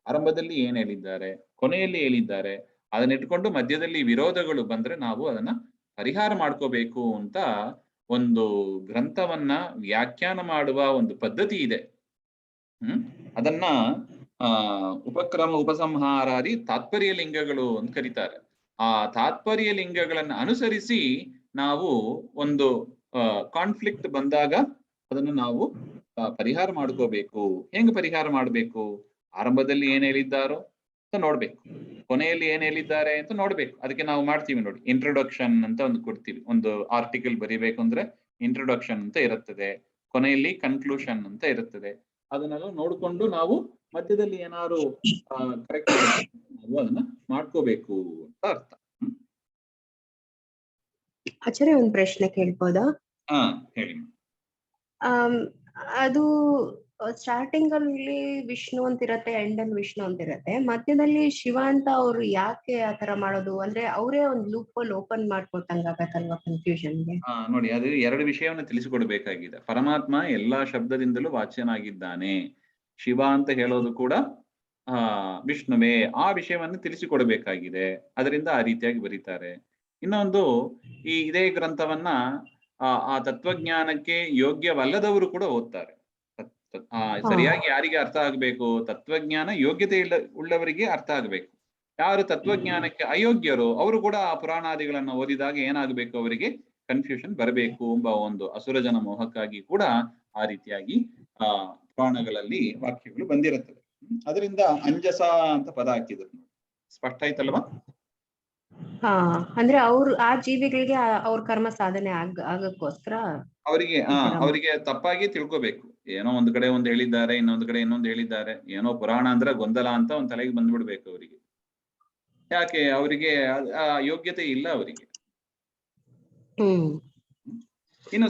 ಆರಂಭದಲ್ಲಿ ಏನ್ ಹೇಳಿದ್ದಾರೆ, ಕೊನೆಯಲ್ಲಿ ಹೇಳಿದ್ದಾರೆ, ಅದನ್ನ ಇಟ್ಕೊಂಡು ಮಧ್ಯದಲ್ಲಿ ವಿರೋಧಗಳು ಬಂದ್ರೆ ನಾವು ಅದನ್ನ ಪರಿಹಾರ ಮಾಡ್ಕೋಬೇಕು ಅಂತ ಒಂದು ಗ್ರಂಥವನ್ನ ವ್ಯಾಖ್ಯಾನ ಮಾಡುವ ಒಂದು ಪದ್ಧತಿ ಇದೆ. ಅದನ್ನ ಉಪಕ್ರಮ, ಉಪಸಂಹಾರಾದಿ ತಾತ್ಪರ್ಯ ಲಿಂಗಗಳು ಅಂತ ಕರೀತಾರೆ. ಆ ತಾತ್ಪರ್ಯ ಲಿಂಗಗಳನ್ನ ಅನುಸರಿಸಿ ನಾವು ಒಂದು ಕಾನ್ಫ್ಲಿಕ್ಟ್ ಬಂದಾಗ ಅದನ್ನು ನಾವು ಪರಿಹಾರ ಮಾಡ್ಕೋಬೇಕು. ಹೆಂಗ್ ಪರಿಹಾರ ಮಾಡ್ಬೇಕು? ಆರಂಭದಲ್ಲಿ ಏನ್ ಹೇಳಿದ್ದಾರೋ ಅಂತ ನೋಡ್ಬೇಕು, ಕೊನೆಯಲ್ಲಿ ಏನ್ ಹೇಳಿದ್ದಾರೆ ಅಂತ ನೋಡ್ಬೇಕು. ಅದಕ್ಕೆ ನಾವು ಮಾಡ್ತೀವಿ ನೋಡಿ, ಇಂಟ್ರೊಡಕ್ಷನ್ ಅಂತ ಒಂದು ಕೊಡ್ತೀವಿ. ಒಂದು ಆರ್ಟಿಕಲ್ ಬರಿಬೇಕು ಅಂದ್ರೆ ಇಂಟ್ರೊಡಕ್ಷನ್ ಅಂತ ಇರುತ್ತದೆ, ಕೊನೆಯಲ್ಲಿ ಕನ್ಕ್ಲೂಷನ್ ಅಂತ ಇರುತ್ತದೆ. ಅದನ್ನೆಲ್ಲ ನೋಡ್ಕೊಂಡು ನಾವು ಮಧ್ಯದಲ್ಲಿ ಏನಾದ್ರು ಕರೆಕ್ಟ್ ನಾವು ಅದನ್ನ ಮಾಡ್ಕೋಬೇಕು ಅಂತ ಅರ್ಥ. ಆಚಾರ್ಯ, ಒಂದ್ ಪ್ರಶ್ನೆ ಕೇಳ್ಬೋದಾ? ಹೇಳಿ. ಅದು ಸ್ಟಾರ್ಟಿಂಗ್ ಅಲ್ಲಿ ವಿಷ್ಣು ಅಂತಿರತ್ತೆ, ಎಂಡ್ ಅಲ್ಲಿ ವಿಷ್ಣು ಅಂತಿರತ್ತೆ, ಮಧ್ಯದಲ್ಲಿ ಶಿವ ಅಂತ ಅವ್ರು ಯಾಕೆ ಆತರ ಮಾಡೋದು? ಅಂದ್ರೆ ಅವರೇ ಒಂದು ಲೂಪ್ ಅಲ್ಲಿ ಓಪನ್ ಮಾಡ್ಕೊತಂಗಾಗತ್ತಲ್ವಾ ಕನ್ಫ್ಯೂಷನ್ಗೆ? ನೋಡಿ, ಅದು ಎರಡು ವಿಷಯವನ್ನು ತಿಳಿಸಿಕೊಡ್ಬೇಕಾಗಿದೆ. ಪರಮಾತ್ಮ ಎಲ್ಲಾ ಶಬ್ದದಿಂದಲೂ ವಾಚ್ಯನಾಗಿದ್ದಾನೆ. ಶಿವ ಅಂತ ಹೇಳೋದು ಕೂಡ ವಿಷ್ಣುವೇ, ಆ ವಿಷಯವನ್ನು ತಿಳಿಸಿಕೊಡ್ಬೇಕಾಗಿದೆ. ಅದರಿಂದ ಆ ರೀತಿಯಾಗಿ ಬರೀತಾರೆ. ಇನ್ನೊಂದು, ಇದೇ ಗ್ರಂಥವನ್ನ ಆ ತತ್ವಜ್ಞಾನಕ್ಕೆ ಯೋಗ್ಯವಲ್ಲದವರು ಕೂಡ ಓದ್ತಾರೆ. ಸರಿಯಾಗಿ ಯಾರಿಗೆ ಅರ್ಥ ಆಗ್ಬೇಕು? ತತ್ವಜ್ಞಾನ ಯೋಗ್ಯತೆ ಉಳ್ಳವರಿಗೆ ಅರ್ಥ ಆಗ್ಬೇಕು. ಯಾರು ತತ್ವಜ್ಞಾನಕ್ಕೆ ಅಯೋಗ್ಯರು ಅವರು ಕೂಡ ಆ ಪುರಾಣಾದಿಗಳನ್ನ ಓದಿದಾಗ ಏನಾಗಬೇಕು? ಅವರಿಗೆ ಕನ್ಫ್ಯೂಷನ್ ಬರಬೇಕು ಎಂಬ ಒಂದು ಅಸುರ ಜನ ಮೋಹಕ್ಕಾಗಿ ಕೂಡ ಆ ರೀತಿಯಾಗಿ ಪುರಾಣಗಳಲ್ಲಿ ವಾಕ್ಯಗಳು ಬಂದಿರುತ್ತವೆ. ಅದರಿಂದ ಅಂಜಸ ಅಂತ ಪದ ಹಾಕಿದ್ರು. ಸ್ಪಷ್ಟ ಆಯ್ತಲ್ವಾ? ಅಂದ್ರೆ ಅವ್ರು ಆ ಜೀವಿಗಳಿಗೆ ಅವ್ರ ಕರ್ಮ ಸಾಧನೆ ಆಗಕ್ಕೋಸ್ಕರ ಅವರಿಗೆ ತಪ್ಪಾಗಿ ತಿಳ್ಕೋಬೇಕು. ಏನೋ ಒಂದ್ ಕಡೆ ಒಂದ್ ಹೇಳಿದ್ದಾರೆ, ಇನ್ನೊಂದ್ ಕಡೆ ಇನ್ನೊಂದ್ ಹೇಳಿದ್ದಾರೆ, ಏನೋ ಪುರಾಣ ಅಂದ್ರೆ ಗೊಂದಲ ಅಂತ ಒಂದ್ ತಲೆಗೆ ಬಂದ್ಬಿಡ್ಬೇಕು ಅವರಿಗೆ. ಯಾಕೆ? ಅವರಿಗೆ ಯೋಗ್ಯತೆ ಇಲ್ಲ ಅವರಿಗೆ. ಇನ್ನು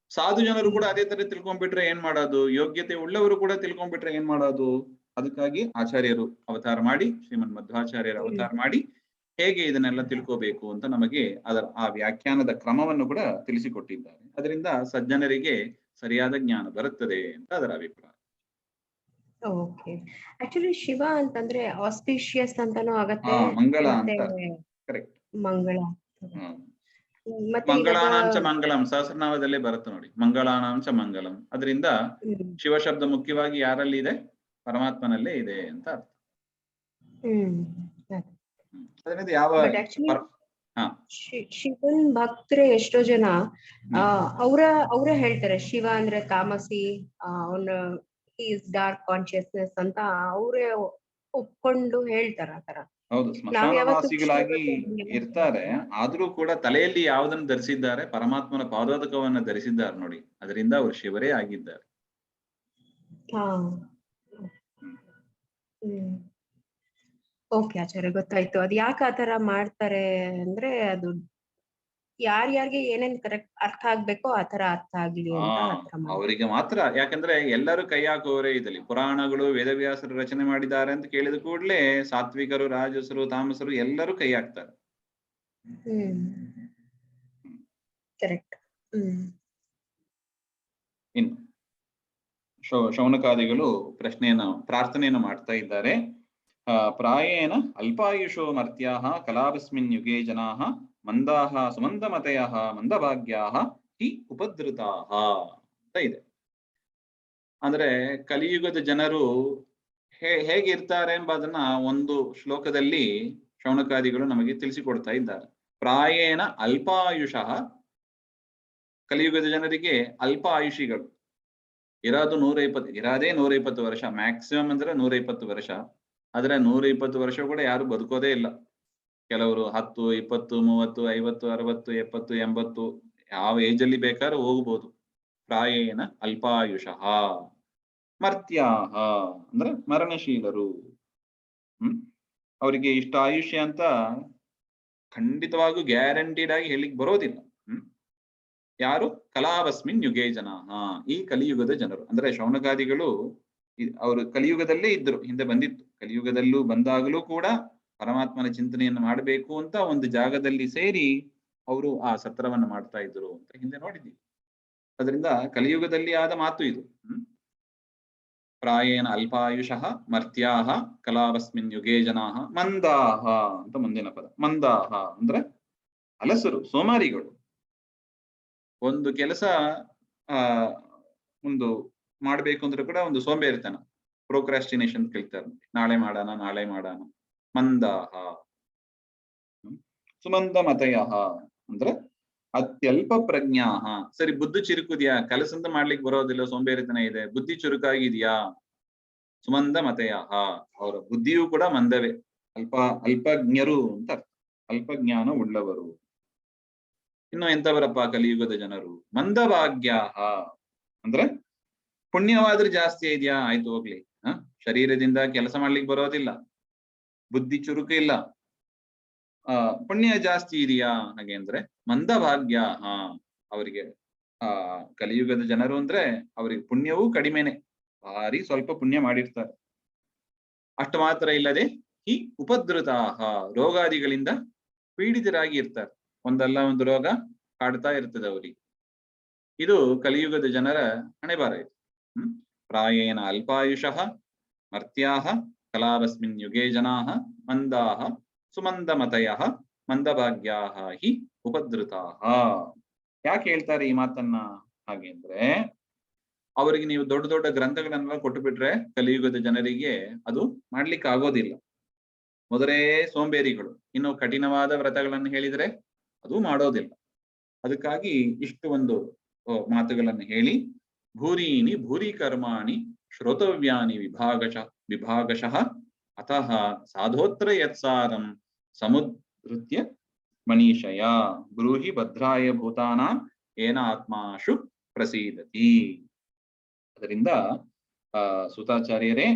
ಸಾಧು ಜನರು ಕೂಡ ಅದೇ ತರ ತಿಳ್ಕೊಂಡ್ಬಿಟ್ರೆ ಏನ್ ಮಾಡೋದು? ಯೋಗ್ಯತೆ ಉಳ್ಳವರು ಕೂಡ ತಿಳ್ಕೊಂಡ್ಬಿಟ್ರೆ ಏನ್ ಮಾಡೋದು? ಅದಕ್ಕಾಗಿ ಆಚಾರ್ಯರು ಅವತಾರ ಮಾಡಿ, ಶ್ರೀಮನ್ ಮಧ್ವಾಚಾರ್ಯರು ಅವತಾರ ಮಾಡಿ ಹೇಗೆ ಇದನ್ನೆಲ್ಲ ತಿಳ್ಕೋಬೇಕು ಅಂತ ನಮಗೆ ಆ ವ್ಯಾಖ್ಯಾನದ ಕ್ರಮವನ್ನು ಕೂಡ ತಿಳಿಸಿಕೊಟ್ಟಿದ್ದಾರೆ. ಅದರಿಂದ ಸಜ್ಜನರಿಗೆ ಸರಿಯಾದ ಜ್ಞಾನ ಬರುತ್ತದೆ ಅಂತ ಅದರ ಅಭಿಪ್ರಾಯ. ಓಕೆ. ಆಕ್ಚುಲಿ ಶಿವ ಅಂತಂದ್ರೆ ಆಸ್ಪಿಷಿಯಸ್ ಅಂತಾನೂ ಆಗತ್ತೆ, ಮಂಗಳ ಅಂತ. ಕರೆಕ್ಟ್, ಮಂಗಳ. ಮಂಗಳಾನಾಂಚ ಮಂಗಳಂ ಸಹಸ್ರನಾಮದಲ್ಲೇ ಬರುತ್ತೆ ನೋಡಿ, ಮಂಗಳಾನಾಂಚ ಮಂಗಲಂ. ಅದರಿಂದ ಶಿವ ಶಬ್ದ ಮುಖ್ಯವಾಗಿ ಯಾರಲ್ಲಿ ಇದೆ? ಪರಮಾತ್ಮನಲ್ಲೇ ಇದೆ ಅಂತ ಅರ್ಥ. ಅದರಿಂದ ಯಾವ ಶಿವನ್ ಭಕ್ತರೆ ಎಷ್ಟೋ ಜನ ಅವರೇ ಹೇಳ್ತಾರೆ ಶಿವ ಅಂದ್ರೆ ತಾಮಸಿ, ಅವನ ಡಾರ್ಕ್ ಕಾನ್ಶಿಯಸ್ನೆಸ್ ಅಂತ ಅವರೇ ಒಪ್ಕೊಂಡು ಹೇಳ್ತಾರ. ಆತರ ಹೌದು, ಸ್ಮಶಾನವಾಸಿಗಳಾಗಿ ಇರ್ತಾರೆ. ಆದ್ರೂ ಕೂಡ ತಲೆಯಲ್ಲಿ ಯಾವುದನ್ನು ಧರಿಸಿದ್ದಾರೆ? ಪರಮಾತ್ಮನ ಪಾದೋದಕವನ್ನ ಧರಿಸಿದ್ದಾರೆ ನೋಡಿ, ಅದರಿಂದ ಅವರು ಶಿವರೇ ಆಗಿದ್ದಾರೆ. ಓಕೆ ಆಚಾರ್ಯ, ಗೊತ್ತಾಯ್ತು. ಅದ್ ಯಾಕೆ ಆತರ ಮಾಡ್ತಾರೆ ಅಂದ್ರೆ ಅದು ಯಾರ್ಯಾರಿಗೆ ಏನೇನ್ ಕರೆಕ್ಟ್ ಅರ್ಥ ಆಗ್ಬೇಕೋ ಆತರ ಅರ್ಥ ಆಗ್ಲಿ ಅಂತ ಅವರಿಗೆ ಮಾತ್ರ. ಯಾಕಂದ್ರೆ ಎಲ್ಲರೂ ಕೈ ಹಾಕುವವರೇ ಇದಲ್ಲಿ. ಪುರಾಣಗಳು ವೇದವ್ಯಾಸರು ರಚನೆ ಮಾಡಿದ್ದಾರೆ ಅಂತ ಕೇಳಿದ ಕೂಡಲೇ ಸಾತ್ವಿಕರು, ರಾಜಸರು, ತಾಮಸರು ಎಲ್ಲರೂ ಕೈ ಹಾಕ್ತಾರೆ. ಕರೆಕ್ಟ್. ಇನ್ನು ಶೌನಕಾದಿಗಳು ಪ್ರಾರ್ಥನೆಯನ್ನು ಮಾಡ್ತಾ ಇದ್ದಾರೆ. ಪ್ರಾಯೇಣ ಅಲ್ಪಾಯುಷೋ ಮರ್ತ್ಯಾಃ ಕಲಾಪಸ್ಮಿನ್ ಯುಗೇ ಜನಾಃ ಮಂದಾಹ ಸುಮಂದಮತಯಃ ಮಂದಭಾಗ್ಯಾಹ ಹಿ ಉಪದ್ರುತಾಹ ಅಂತ ಇದೆ. ಅಂದ್ರೆ ಕಲಿಯುಗದ ಜನರು ಹೇಗಿರ್ತಾರೆ ಎಂಬುದನ್ನ ಒಂದು ಶ್ಲೋಕದಲ್ಲಿ ಶೌನಕಾದಿಗಳು ನಮಗೆ ತಿಳಿಸಿಕೊಡ್ತಾ ಇದ್ದಾರೆ. ಪ್ರಾಯೇಣ ಅಲ್ಪಾಯುಷಃ, ಕಲಿಯುಗದ ಜನರಿಗೆ ಅಲ್ಪ ಆಯುಷಿಗಳು, ಇರೋದು 120 ವರ್ಷ, ಮ್ಯಾಕ್ಸಿಮಮ್ ಅಂದ್ರೆ 120 ವರ್ಷ. ಆದ್ರೆ 120 ವರ್ಷ ಕೂಡ ಯಾರು ಬದುಕೋದೇ ಇಲ್ಲ. ಕೆಲವರು 10, 20, 30, 50, 60, 70, 80 ಯಾವ ಏಜ್ ಅಲ್ಲಿ ಬೇಕಾದ್ರೂ ಹೋಗ್ಬೋದು. ಪ್ರಾಯೇಣ ಅಲ್ಪಾಯುಷಃ ಮರ್ತ್ಯಾಹ ಅಂದ್ರೆ ಮರಣಶೀಲರು. ಅವರಿಗೆ ಇಷ್ಟ ಆಯುಷ್ಯ ಅಂತ ಖಂಡಿತವಾಗೂ ಗ್ಯಾರಂಟಿಡ್ ಆಗಿ ಹೇಳಿಕ್ ಬರೋದಿಲ್ಲ. ಯಾರು? ಕಲಾವಸ್ಮಿನ್ ಯುಗೇ ಜನಾಃ, ಈ ಕಲಿಯುಗದ ಜನರು. ಅಂದ್ರೆ ಶೌನಕಾದಿಗಳು ಅವರು ಕಲಿಯುಗದಲ್ಲೇ ಇದ್ರು, ಹಿಂದೆ ಬಂದಿತ್ತು. ಕಲಿಯುಗದಲ್ಲೂ ಬಂದಾಗಲೂ ಕೂಡ ಪರಮಾತ್ಮನ ಚಿಂತನೆಯನ್ನು ಮಾಡಬೇಕು ಅಂತ ಒಂದು ಜಾಗದಲ್ಲಿ ಸೇರಿ ಅವರು ಆ ಸತ್ರವನ್ನು ಮಾಡ್ತಾ ಇದ್ರು ಅಂತ ಹಿಂದೆ ನೋಡಿದ್ದೀವಿ. ಅದರಿಂದ ಕಲಿಯುಗದಲ್ಲಿ ಆದ ಮಾತು ಇದು. ಪ್ರಾಯೇಣ ಅಲ್ಪಾಯುಷಃ ಮರ್ತ್ಯಾಹ ಕಲಾವಸ್ಮಿನ್ ಯುಗೇ ಜನಾಃ ಮಂದಾಹ ಅಂತ ಮುಂದಿನ ಪದ. ಮಂದಾಹ ಅಂದ್ರೆ ಅಲಸರು, ಸೋಮಾರಿಗಳು. ಒಂದು ಕೆಲಸ ಒಂದು ಮಾಡ್ಬೇಕು ಅಂದ್ರೆ ಕೂಡ ಒಂದು ಸೋಂಬೇರಿತನ, ಪ್ರೋಕ್ರಾಸ್ಟಿನೇಷನ್ ಕೇಳ್ತಾರೆ. ನಾಳೆ ಮಾಡೋಣ. ಮಂದಾಹ. ಸುಮಂದ ಮತಯಃ ಅಂದ್ರೆ ಅತ್ಯಲ್ಪ ಪ್ರಜ್ಞಾಹ. ಸರಿ, ಬುದ್ಧಿ ಚುರುಕುದ್ಯಾ? ಕೆಲಸಂತ ಮಾಡ್ಲಿಕ್ಕೆ ಬರೋದಿಲ್ಲ, ಸೋಂಬೇರಿತನ ಇದೆ, ಬುದ್ಧಿ ಚುರುಕಾಗಿದ್ಯಾ? ಸುಮಂದ ಮತಯಃ, ಅವರ ಬುದ್ಧಿಯೂ ಕೂಡ ಮಂದವೇ, ಅಲ್ಪಜ್ಞರು ಅಂತ ಅರ್ಥ, ಅಲ್ಪಜ್ಞಾನ ಉಳ್ಳವರು. ಇನ್ನು ಎಂತವರಪ್ಪ ಕಲಿಯುಗದ ಜನರು? ಮಂದಭಾಗ್ಯಾಹ ಅಂದ್ರೆ ಪುಣ್ಯವಾದ್ರೂ ಜಾಸ್ತಿ ಇದೆಯಾ? ಆಯ್ತು ಹೋಗ್ಲಿ, ಶರೀರದಿಂದ ಕೆಲಸ ಮಾಡ್ಲಿಕ್ಕೆ ಬರೋದಿಲ್ಲ, ಬುದ್ಧಿ ಚುರುಕು ಇಲ್ಲ, ಪುಣ್ಯ ಜಾಸ್ತಿ ಇದೆಯಾ? ಹಾಗೆ ಅಂದ್ರೆ ಮಂದಭಾಗ್ಯಾಹ, ಅವರಿಗೆ ಕಲಿಯುಗದ ಜನರು ಅಂದ್ರೆ ಅವರಿಗೆ ಪುಣ್ಯವೂ ಕಡಿಮೆನೆ, ಭಾರಿ ಸ್ವಲ್ಪ ಪುಣ್ಯ ಮಾಡಿರ್ತಾರೆ. ಅಷ್ಟು ಮಾತ್ರ ಇಲ್ಲದೆ ಈ ಉಪದ್ರುತಾಹ, ರೋಗಾದಿಗಳಿಂದ ಪೀಡಿತರಾಗಿ ಇರ್ತಾರೆ. ಒಂದಲ್ಲ ಒಂದು ರೋಗ ಕಾಡ್ತಾ ಇರ್ತದೆ ಅವರಿಗೆ. ಇದು ಕಲಿಯುಗದ ಜನರ ಹಣೆಬಾರ ಇದು. ಪ್ರಾಯೇಣ ಅಲ್ಪಾಯುಷಃ ಮರ್ತ್ಯಾಹ ಕಲಾವಸ್ಮಿನ್ ಯುಗೇ ಜನಾಃ ಮಂದಾಹ ಸುಮಂದಮತಯಃ ಮಂದಭಾಗ್ಯಾಹ ಹಿ ಉಪದ್ರುತಾಹ. ಯಾಕೆ ಹೇಳ್ತಾರೆ ಈ ಮಾತನ್ನ? ಹಾಗೆ ಅಂದ್ರೆ ಅವರಿಗೆ ನೀವು ದೊಡ್ಡ ದೊಡ್ಡ ಗ್ರಂಥಗಳನ್ನೆಲ್ಲ ಕೊಟ್ಟು ಬಿಟ್ರೆ ಕಲಿಯುಗದ ಜನರಿಗೆ ಅದು ಮಾಡ್ಲಿಕ್ಕೆ ಆಗೋದಿಲ್ಲ. ಮೊದಲೇ ಸೋಂಬೇರಿಗಳು, ಇನ್ನು ಕಠಿಣವಾದ ವ್ರತಗಳನ್ನು ಹೇಳಿದ್ರೆ ಅದು ಮಾಡೋದಿಲ್ಲ. ಅದಕ್ಕಾಗಿ ಇಷ್ಟು ಒಂದು ಮಾತುಗಳನ್ನು ಹೇಳಿ, ಭೂರೀನಿ ಭೂರಿ ಕರ್ಮಾಣಿ ಶ್ರೋತವ್ಯಾನಿ ವಿಭಾಗಶಃ ಅತಃ ಸಾಧೋತ್ರ ಯತ್ಸಾರಂ ಸಮುದ್ರತ್ಯ ಮನೀಷಯ ಬ್ರೂಹಿ ಭದ್ರಾಯ ಭೂತಾನಾಂ ಏನ ಆತ್ಮಾಶು ಪ್ರಸೀದತಿ. ಅದರಿಂದ ಸುತಾಚಾರ್ಯರೇ,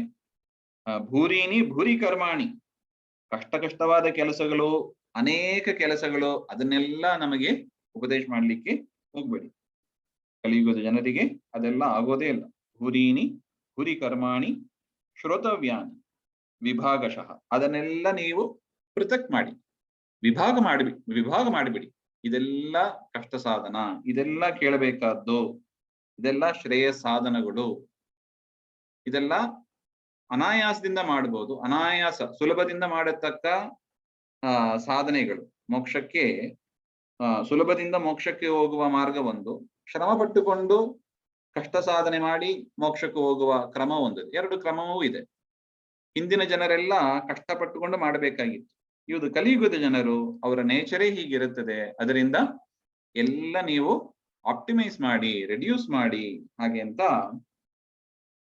ಭೂರೀನಿ ಭೂರಿ ಕರ್ಮಾಣಿ, ಕಷ್ಟವಾದ ಕೆಲಸಗಳು, ಅನೇಕ ಕೆಲಸಗಳು, ಅದನ್ನೆಲ್ಲ ನಮಗೆ ಉಪದೇಶ ಮಾಡ್ಲಿಕ್ಕೆ ಹೋಗ್ಬೇಡಿ. ಕಲಿಯುಗದ ಜನರಿಗೆ ಅದೆಲ್ಲ ಆಗೋದೇ ಇಲ್ಲ. ಭೂರೀನಿ ಭೂರಿ ಕರ್ಮಾಣಿ ಶ್ರೋತವ್ಯಾನಿ ವಿಭಾಗಶಃ, ಅದನ್ನೆಲ್ಲ ನೀವು ಪೃಥಕ್ ಮಾಡಿ, ವಿಭಾಗ ಮಾಡಿಬಿಡಿ. ಇದೆಲ್ಲ ಕಷ್ಟ ಸಾಧನ, ಇದೆಲ್ಲ ಕೇಳಬೇಕಾದ್ದು, ಇದೆಲ್ಲ ಶ್ರೇಯ ಸಾಧನಗಳು, ಇದೆಲ್ಲ ಅನಾಯಾಸದಿಂದ ಮಾಡಬಹುದು, ಸುಲಭದಿಂದ ಮಾಡತಕ್ಕ ಸಾಧನೆಗಳು. ಮೋಕ್ಷಕ್ಕೆ ಸುಲಭದಿಂದ ಮೋಕ್ಷಕ್ಕೆ ಹೋಗುವ ಮಾರ್ಗ ಒಂದು, ಶ್ರಮ ಪಟ್ಟುಕೊಂಡು ಕಷ್ಟ ಸಾಧನೆ ಮಾಡಿ ಮೋಕ್ಷಕ್ಕೆ ಹೋಗುವ ಕ್ರಮ ಒಂದು. ಎರಡು ಕ್ರಮವೂ ಇದೆ. ಹಿಂದಿನ ಜನರೆಲ್ಲ ಕಷ್ಟಪಟ್ಟುಕೊಂಡು ಮಾಡಬೇಕಾಗಿತ್ತು. ಇವುದು ಕಲಿಯುಗದ ಜನರು, ಅವರ ನೇಚರೇ ಹೀಗಿರುತ್ತದೆ. ಅದರಿಂದ ಎಲ್ಲ ನೀವು ಆಪ್ಟಿಮೈಸ್ ಮಾಡಿ, ರೆಡ್ಯೂಸ್ ಮಾಡಿ, ಹಾಗೆ ಅಂತ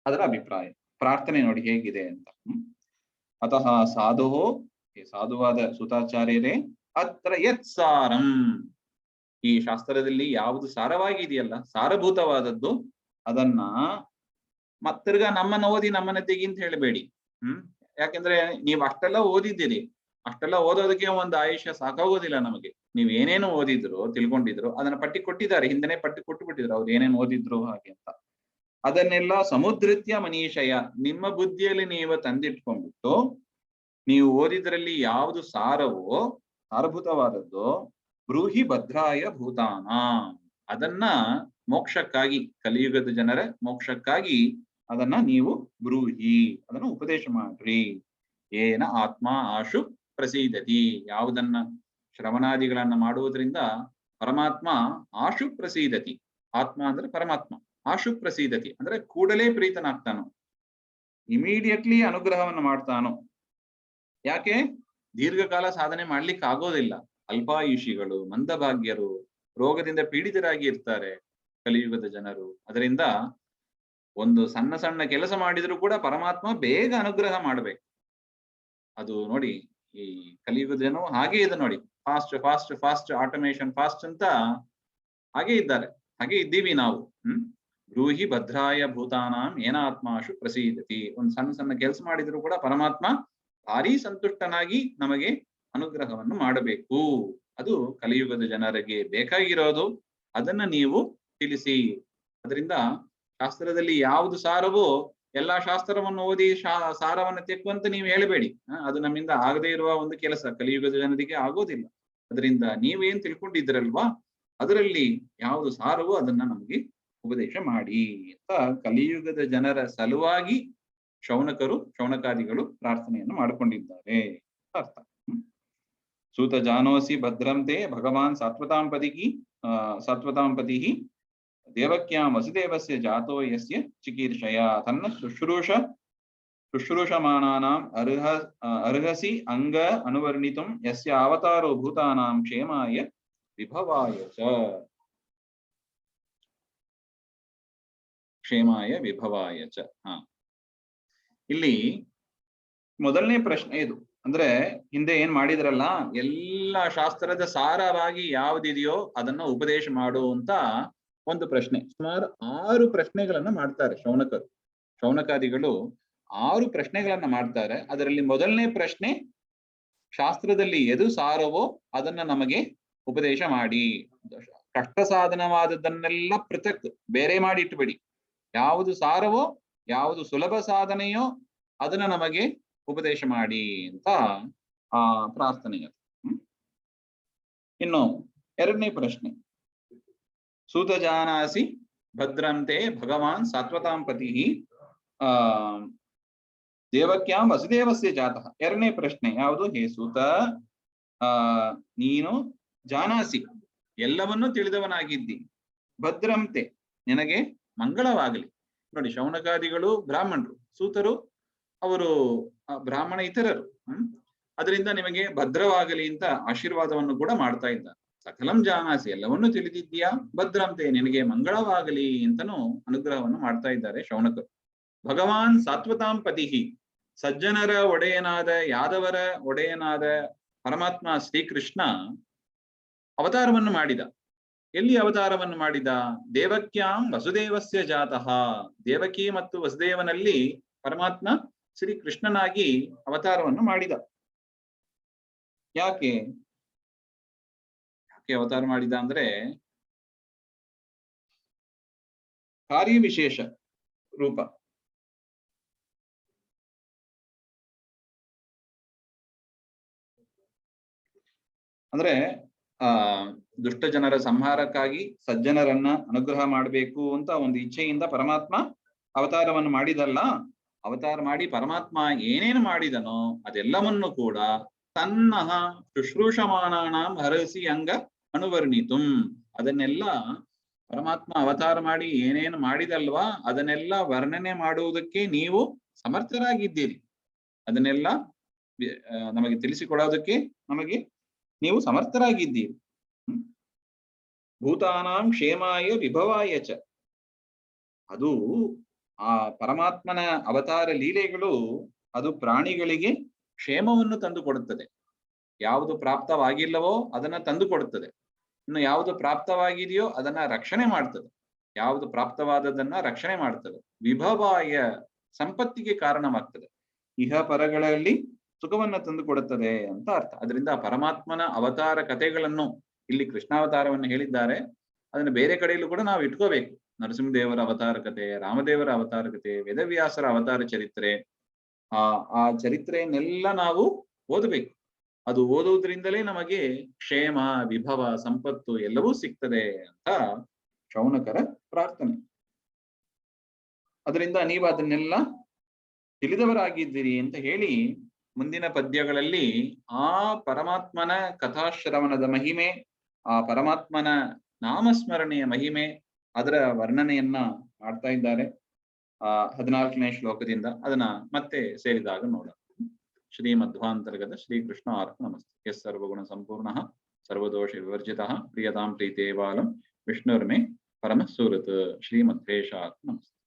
ಅದರ ಅಭಿಪ್ರಾಯ. ಪ್ರಾರ್ಥನೆ ನೋಡಿ ಹೇಗಿದೆ ಅಂತ. ಅತಃ ಸಾಧುಹೋ, ಸಾಧುವಾದ ಸುತಾಚಾರ್ಯರೇ, ಅತ್ರ ಯತ್ಸಾರಂ, ಈ ಶಾಸ್ತ್ರದಲ್ಲಿ ಯಾವುದು ಸಾರವಾಗಿದೆಯಲ್ಲ, ಸಾರಭೂತವಾದದ್ದು, ಅದನ್ನ ಮತ್ತಿರ್ಗ ನಮ್ಮನ್ನ ಓದಿ ನಮ್ಮನ್ನ ತೆಗಿ ಅಂತ ಹೇಳಬೇಡಿ. ಯಾಕೆಂದ್ರೆ ನೀವು ಅಷ್ಟೆಲ್ಲ ಓದಿದ್ದೀರಿ, ಅಷ್ಟೆಲ್ಲ ಓದೋದಕ್ಕೆ ಒಂದು ಆಯುಷ್ಯ ಸಾಕಾಗೋದಿಲ್ಲ ನಮಗೆ. ನೀವು ಏನೇನು ಓದಿದ್ರು, ತಿಳ್ಕೊಂಡಿದ್ರು, ಅದನ್ನ ಪಟ್ಟಿ ಕೊಟ್ಟಿದ್ದಾರೆ, ಹಿಂದೆನೆ ಪಟ್ಟಿ ಕೊಟ್ಟು ಬಿಟ್ಟಿದ್ರು ಅವ್ರು ಏನೇನು ಓದಿದ್ರು ಹಾಗೆ ಅಂತ. ಅದನ್ನೆಲ್ಲ ಸಮುದ್ರತ್ಯ ಮನೀಷಯ, ನಿಮ್ಮ ಬುದ್ಧಿಯಲ್ಲಿ ನೀವು ತಂದಿಟ್ಕೊಂಡ್ಬಿಟ್ಟು, ನೀವು ಓದಿದ್ರಲ್ಲಿ ಯಾವುದು ಸಾರವೋ, ಸಾರಭೂತವಾದದ್ದು, ಬ್ರೂಹಿ ಭದ್ರಾಯ ಭೂತಾನ, ಅದನ್ನ ಮೋಕ್ಷಕ್ಕಾಗಿ, ಕಲಿಯುಗದ ಜನರ ಮೋಕ್ಷಕ್ಕಾಗಿ ಅದನ್ನ ನೀವು ಬ್ರೂಹಿ, ಅದನ್ನ ಉಪದೇಶ ಮಾಡ್ರಿ. ಏನ ಆತ್ಮ ಆಶು ಪ್ರಸೀದತಿ, ಯಾವುದನ್ನ ಶ್ರವಣಾದಿಗಳನ್ನ ಮಾಡುವುದರಿಂದ ಪರಮಾತ್ಮ ಆಶು ಪ್ರಸೀದತಿ. ಆತ್ಮ ಅಂದ್ರೆ ಪರಮಾತ್ಮ. ಆಶು ಪ್ರಸೀದತಿ ಅಂದ್ರೆ ಕೂಡಲೇ ಪ್ರೀತನಾಗ್ತಾನೋ, ಇಮಿಡಿಯೇಟ್ಲಿ ಅನುಗ್ರಹವನ್ನು ಮಾಡ್ತಾನೋ. ಯಾಕೆ? ದೀರ್ಘಕಾಲ ಸಾಧನೆ ಮಾಡ್ಲಿಕ್ಕೆ ಆಗೋದಿಲ್ಲ. ಅಲ್ಪಾಯುಷಿಗಳು, ಮಂದಭಾಗ್ಯರು, ರೋಗದಿಂದ ಪೀಡಿತರಾಗಿ ಇರ್ತಾರೆ ಕಲಿಯುಗದ ಜನರು. ಅದರಿಂದ ಒಂದು ಸಣ್ಣ ಸಣ್ಣ ಕೆಲಸ ಮಾಡಿದ್ರು ಕೂಡ ಪರಮಾತ್ಮ ಬೇಗ ಅನುಗ್ರಹ ಮಾಡ್ಬೇಕು. ಅದು ನೋಡಿ, ಈ ಕಲಿಯುಗದ ಜನರು ಹಾಗೆ ಇದೆ ನೋಡಿ, fast fast fast, automation fast ಅಂತ ಹಾಗೆ ಇದ್ದಾರೆ. ಹಾಗೆ ಇದ್ದೀವಿ ನಾವು. ಬ್ರೂಹಿ ಭದ್ರಾಯ ಭೂತಾನಾಂ ಏನಾತ್ಮಾಶು ಪ್ರಸೀದತಿ. ಒಂದು ಸಣ್ಣ ಸಣ್ಣ ಕೆಲಸ ಮಾಡಿದ್ರು ಕೂಡ ಪರಮಾತ್ಮ ಭಾರಿ ಸಂತುಷ್ಟನಾಗಿ ನಮಗೆ ಅನುಗ್ರಹವನ್ನು ಮಾಡಬೇಕು. ಅದು ಕಲಿಯುಗದ ಜನರಿಗೆ ಬೇಕಾಗಿರೋದು. ಅದನ್ನ ನೀವು ತಿಳಿಸಿ. ಅದರಿಂದ ಶಾಸ್ತ್ರದಲ್ಲಿ ಯಾವುದು ಸಾರವೋ ಎಲ್ಲಾ ಶಾಸ್ತ್ರವನ್ನು ಓದಿ ಸಾರವನ್ನು ತೆಕ್ಕುವಂತ ನೀವು ಹೇಳಬೇಡಿ. ಅದು ನಮ್ಮಿಂದ ಆಗದೇ ಇರುವ ಒಂದು ಕೆಲಸ, ಕಲಿಯುಗದ ಜನರಿಗೆ ಆಗೋದಿಲ್ಲ. ಅದರಿಂದ ನೀವೇನ್ ತಿಳ್ಕೊಂಡಿದ್ರಲ್ವಾ, ಅದರಲ್ಲಿ ಯಾವುದು ಸಾರವೋ ಅದನ್ನ ನಮಗೆ ಉಪದೇಶ ಮಾಡಿ ಅಂತ ಕಲಿಯುಗದ ಜನರ ಸಲುವಾಗಿ ಶೌನಕಾದಿಗಳು ಪ್ರಾರ್ಥನೆಯನ್ನು ಮಾಡಿಕೊಂಡಿದ್ದಾರೆ ಅರ್ಥ. ಸೂತ ಜಾನೋಸಿ ಭದ್ರಂತೆ ಭಗವಾನ್ ಸಾತ್ವತಾಂ ಪತಿ ದೇವಕ್ಯಾಂ ವಸುದೇವಸ್ಯ ಜಾತೋ ಯಸ್ಯ ಚಿಕೀರ್ಷಯ ತನ್ನ ಶುಶ್ರೂಷಮಾಣಾನಾಂ ಅರ್ಹಸಿ ಅಂಗ ಅನುವರ್ಣಿತುಂ ಯಸ್ಯ ಅವತಾರೋ ಭೂತಾನಾಂ ಕ್ಷೇಮಾಯ ವಿಭವಾಯ ಚ. ಕ್ಷೇಮಾಯ ವಿಭವಾಯ ಚ. ಇಲ್ಲಿ ಮೊದಲನೇ ಪ್ರಶ್ನೆ ಇದು. ಅಂದ್ರೆ ಹಿಂದೆ ಏನ್ ಮಾಡಿದ್ರಲ್ಲ, ಎಲ್ಲ ಶಾಸ್ತ್ರದ ಸಾರವಾಗಿ ಯಾವುದಿದೆಯೋ ಅದನ್ನ ಉಪದೇಶ ಮಾಡು ಅಂತ ಒಂದು ಪ್ರಶ್ನೆ. ಸುಮಾರು 6 ಪ್ರಶ್ನೆಗಳನ್ನ ಮಾಡ್ತಾರೆ ಶೌನಕಾದಿಗಳು 6 ಪ್ರಶ್ನೆಗಳನ್ನ ಮಾಡ್ತಾರೆ. ಅದರಲ್ಲಿ ಮೊದಲನೇ ಪ್ರಶ್ನೆ, ಶಾಸ್ತ್ರದಲ್ಲಿ ಎದು ಸಾರವೋ ಅದನ್ನ ನಮಗೆ ಉಪದೇಶ ಮಾಡಿ. ಕಷ್ಟ ಸಾಧನವಾದದ್ದನ್ನೆಲ್ಲ ಪೃಥಕ್ ಬೇರೆ ಮಾಡಿ ಇಟ್ಬಿಡಿ. ಯಾವುದು ಸಾರವೋ, ಯಾವುದು ಸುಲಭ ಸಾಧನೆಯೋ ಅದನ್ನ ನಮಗೆ ಉಪದೇಶ ಮಾಡಿ ಅಂತ ಪ್ರಾರ್ಥನೆ. ಇನ್ನು ಎರಡನೇ ಪ್ರಶ್ನೆ, ಸೂತ ಜಾನಾಸಿ ಭದ್ರಂತೆ ಭಗವಾನ್ ಸಾತ್ವತಾಂ ಪತಿ ದೇವಕ್ಯಾಂ ವಸುದೇವಸ್ಯ ಜಾತಃ. ಎರಡನೇ ಪ್ರಶ್ನೆ ಯಾವುದು? ಹೇ ಸೂತ, ನೀನು ಜಾನಾಸಿ ಎಲ್ಲವನ್ನೂ ತಿಳಿದವನಾಗಿದ್ದಿ, ಭದ್ರಂತೆ ನಿನಗೆ ಮಂಗಳವಾಗಲಿ. ನೋಡಿ, ಶೌನಕಾದಿಗಳು ಬ್ರಾಹ್ಮಣರು, ಸೂತರು ಅವರು ಬ್ರಾಹ್ಮಣ ಇತರರು. ಅದರಿಂದ ನಿಮಗೆ ಭದ್ರವಾಗಲಿ ಅಂತ ಆಶೀರ್ವಾದವನ್ನು ಕೂಡ ಮಾಡ್ತಾ ಇದ್ದ. ಸಕಲಂ ಜಾನಾಸಿ ಎಲ್ಲವನ್ನೂ ತಿಳಿದಿದ್ದೀಯಾ, ಭದ್ರಂತೆ ನಿನಗೆ ಮಂಗಳವಾಗಲಿ ಅಂತನೂ ಅನುಗ್ರಹವನ್ನು ಮಾಡ್ತಾ ಇದ್ದಾರೆ ಶೌನಕರು. ಭಗವಾನ್ ಸಾತ್ವತಾಂ ಪತಿಹಿ, ಸಜ್ಜನರ ಒಡೆಯನಾದ, ಯಾದವರ ಒಡೆಯನಾದ ಪರಮಾತ್ಮ ಶ್ರೀಕೃಷ್ಣ ಅವತಾರವನ್ನು ಮಾಡಿದ. ಎಲ್ಲಿ ಅವತಾರವನ್ನು ಮಾಡಿದ? ದೇವಕ್ಯಾಂ ವಸುದೇವಸ್ಯ ಜಾತಃ. ದೇವಕಿ ಮತ್ತು ವಸುದೇವನಲ್ಲಿ ಪರಮಾತ್ಮ ಶ್ರೀ ಕೃಷ್ಣನಾಗಿ ಅವತಾರವನ್ನು ಮಾಡಿದ. ಯಾಕೆ ಅವತಾರ ಮಾಡಿದ ಅಂದ್ರೆ ಕಾರ್ಯವಿಶೇಷ ರೂಪ. ಅಂದ್ರೆ ದುಷ್ಟ ಜನರ ಸಂಹಾರಕ್ಕಾಗಿ ಸಜ್ಜನರನ್ನ ಅನುಗ್ರಹ ಮಾಡಬೇಕು ಅಂತ ಒಂದು ಇಚ್ಛೆಯಿಂದ ಪರಮಾತ್ಮ ಅವತಾರವನ್ನು ಮಾಡಿದಲ್ಲ. ಅವತಾರ ಮಾಡಿ ಪರಮಾತ್ಮ ಏನೇನು ಮಾಡಿದನೋ ಅದೆಲ್ಲವನ್ನು ಕೂಡ ತನ್ನ ಶುಶ್ರೂಷಮಾಣಾನಾಂ ಹರಸಿ ಅಂಗ ಅನುವರ್ಣಿತುಂ, ಅದನ್ನೆಲ್ಲ ಪರಮಾತ್ಮ ಅವತಾರ ಮಾಡಿ ಏನೇನು ಮಾಡಿದಲ್ವಾ ಅದನ್ನೆಲ್ಲ ವರ್ಣನೆ ಮಾಡುವುದಕ್ಕೆ ನೀವು ಸಮರ್ಥರಾಗಿದ್ದೀರಿ. ಅದನ್ನೆಲ್ಲ ನಮಗೆ ತಿಳಿಸಿಕೊಡೋದಕ್ಕೆ ನಮಗೆ ನೀವು ಸಮರ್ಥರಾಗಿದ್ದೀರಿ. ಭೂತಾನಾಂ ಕ್ಷೇಮಾಯ ವಿಭವಾಯ ಚ. ಅದು ಆ ಪರಮಾತ್ಮನ ಅವತಾರ ಲೀಲೆಗಳು ಅದು ಪ್ರಾಣಿಗಳಿಗೆ ಕ್ಷೇಮವನ್ನು ತಂದು ಕೊಡುತ್ತದೆ. ಯಾವುದು ಪ್ರಾಪ್ತವಾಗಿಲ್ಲವೋ ಅದನ್ನ ತಂದು ಕೊಡುತ್ತದೆ. ಇನ್ನು ಯಾವುದು ಪ್ರಾಪ್ತವಾಗಿದೆಯೋ ಅದನ್ನ ರಕ್ಷಣೆ ಮಾಡ್ತದೆ. ಯಾವುದು ಪ್ರಾಪ್ತವಾದದನ್ನ ರಕ್ಷಣೆ ಮಾಡ್ತದೆ. ವಿಭವಾಯ ಸಂಪತ್ತಿಗೆ ಕಾರಣವಾಗ್ತದೆ. ಇಹ ಪರಗಳಲ್ಲಿ ಸುಖವನ್ನ ತಂದು ಕೊಡುತ್ತದೆ ಅಂತ ಅರ್ಥ. ಅದರಿಂದ ಪರಮಾತ್ಮನ ಅವತಾರ ಕಥೆಗಳನ್ನು ಇಲ್ಲಿ ಕೃಷ್ಣಾವತಾರವನ್ನು ಹೇಳಿದ್ದಾರೆ. ಅದನ್ನ ಬೇರೆ ಕಡೆಯಲ್ಲೂ ಕೂಡ ನಾವು ಇಟ್ಕೋಬೇಕು. ನರಸಿಂಹದೇವರ ಅವತಾರ ಕಥೆ, ರಾಮದೇವರ ಅವತಾರ ಕಥೆ, ವೇದವ್ಯಾಸರ ಅವತಾರ ಚರಿತ್ರೆ, ಆ ಚರಿತ್ರೆಯನ್ನೆಲ್ಲ ನಾವು ಓದಬೇಕು. ಅದು ಓದುವುದರಿಂದಲೇ ನಮಗೆ ಕ್ಷೇಮ, ವಿಭವ, ಸಂಪತ್ತು ಎಲ್ಲವೂ ಸಿಗ್ತದೆ ಅಂತ ಶೌನಕರ ಪ್ರಾರ್ಥನೆ. ಅದರಿಂದ ನೀವು ಅದನ್ನೆಲ್ಲ ತಿಳಿದವರಾಗಿದ್ದೀರಿ ಅಂತ ಹೇಳಿ ಮುಂದಿನ ಪದ್ಯಗಳಲ್ಲಿ ಆ ಪರಮಾತ್ಮನ ಕಥಾಶ್ರವಣದ ಮಹಿಮೆ, ಆ ಪರಮಾತ್ಮನ ನಾಮಸ್ಮರಣೆಯ ಮಹಿಮೆ, ಅದರ ವರ್ಣನೆಯನ್ನ ಮಾಡ್ತಾ ಇದ್ದಾರೆ 14ನೇ ಶ್ಲೋಕದಿಂದ. ಅದನ್ನ ಮತ್ತೆ ಸೇರಿದಾಗ ನೋಡೋಣ. ಶ್ರೀಮಧ್ವಾಂತರ್ಗತ ಶ್ರೀಕೃಷ್ಣ ಅರ್ಪಣಮಸ್ತು. ಎಸ್ ಸರ್ವಗುಣ ಸಂಪೂರ್ಣ ಸರ್ವದೋಷ ವಿವರ್ಜಿತ ಪ್ರಿಯತಾಂ ಪ್ರೀತೇವಾಲಂ ವಿಷ್ಣುರ್ಮೇ ಪರಮ ಸುಹೃತ್. ಶ್ರೀಮಧ್ವೇಶಾರ್ಪಣಮಸ್ತು.